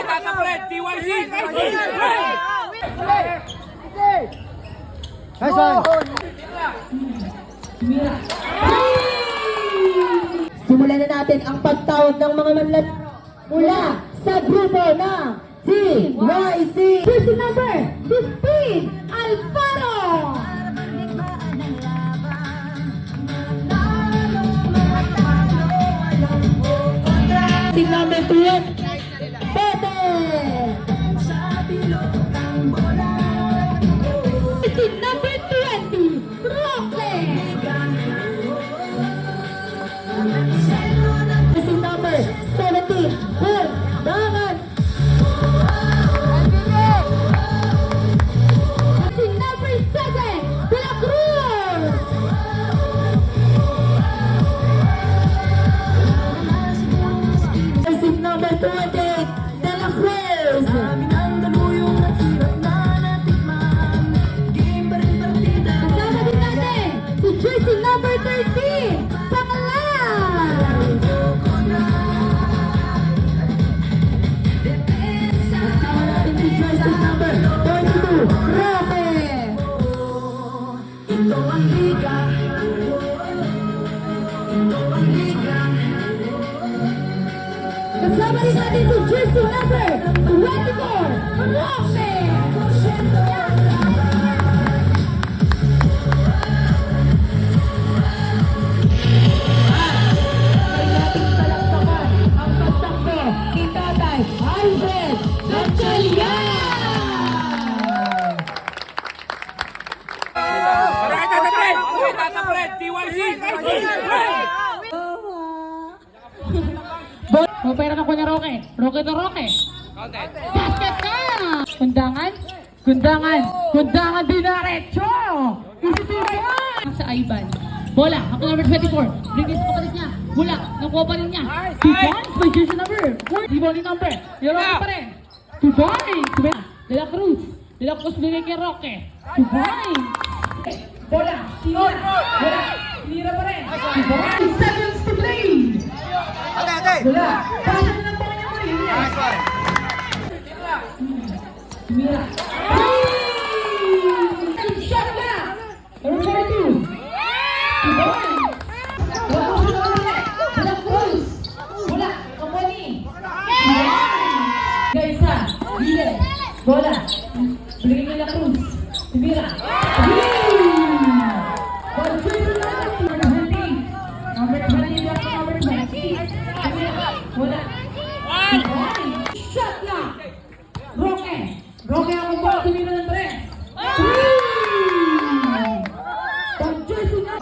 Tata Fred, TYC! Nice one! Simulan na natin ang pagtawag ng mga manlalaro mula sa grupo ng TYC. Jersey number 15, Alfaro! Jersey number 2, Pepe! Jersey number 20, Roque! Jersey number 17, Dangan! Jersey number 7, De La Cruz! Jersey number 28, De La Cruz! Kasama din natin si jersey number 13, Pangalan! Kasama natin si jersey number 22, Roque! Kasama din natin si jersey number 24, Roque! Ay nating palakpakan ang pagtakbo ni Tatay Alfred Gatchalian! Para kay Tata Fred! Okay, Tata Fred, TYC! May pera na ko niya Roque. Roque to Roque. Basket ka! Kundangan. Kundangan. Kundangan dinaretso! Isisipan! Sa Ivan. Bola. Ako number 24. Bring it sa kapalit niya. Bola. Nakuha pa rin niya. 2 points. May jersey number 4. Di ball number. Yung Roque pa rin. 2 points. De La Cruz. De La Cruz bigay kay Roque. 2 points. Bola. Tira. Bola. Tira pa rin. 2 points. 2 seconds to play. Bola. Pasa na lang pa rin yung Marine. Nice one! Mira. Shot na. Number 42. De La Cruz. Bola. Kaponi. Gaisa. Bile. Bola. Bigay kay De La Cruz. Mira. Number 20. Number 20. Bola. Shot na. Roque. Roque ang ball. Tumira ng 3. Pag-jersey na.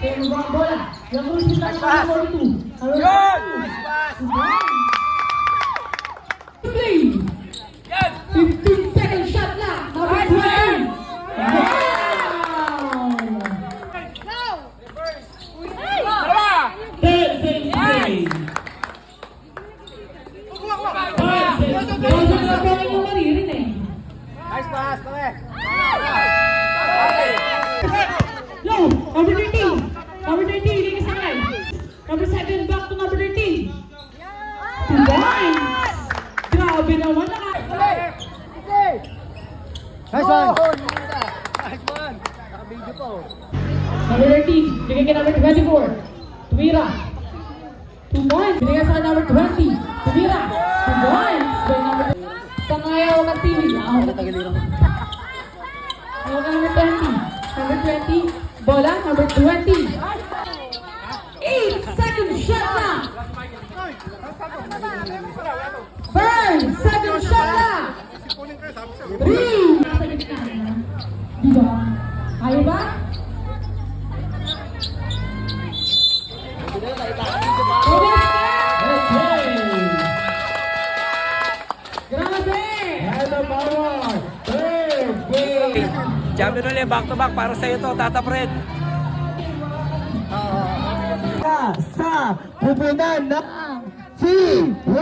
Pero ang bola. Yung Cruz na ng 42. Yun! Play. 15 second shot na. Number 20. Wow! Tara! 10 seconds play. 5 seconds play. Kasi yung maririn eh. Nice pass, pare! Yo, number 13. Number 13, hindi ka sakay. Number 7, back to number 13. 2 points. Grabe naman na. Nice one! Nice one! Naka-video pa oh. Number 13, bigay kay number 24. Tumira. 2 points. Binigay sa number 20. Tumira. 2 points. By number... Sangayaw ng TV. Number 20. Number 20. Bola. Number 20. 8 second shot na. Burn. Second shot na. 3. Diba? Kaya ba? Champion ulit, back to back para sa iyo to, Tata Fred. Sa pupunan ng TYC!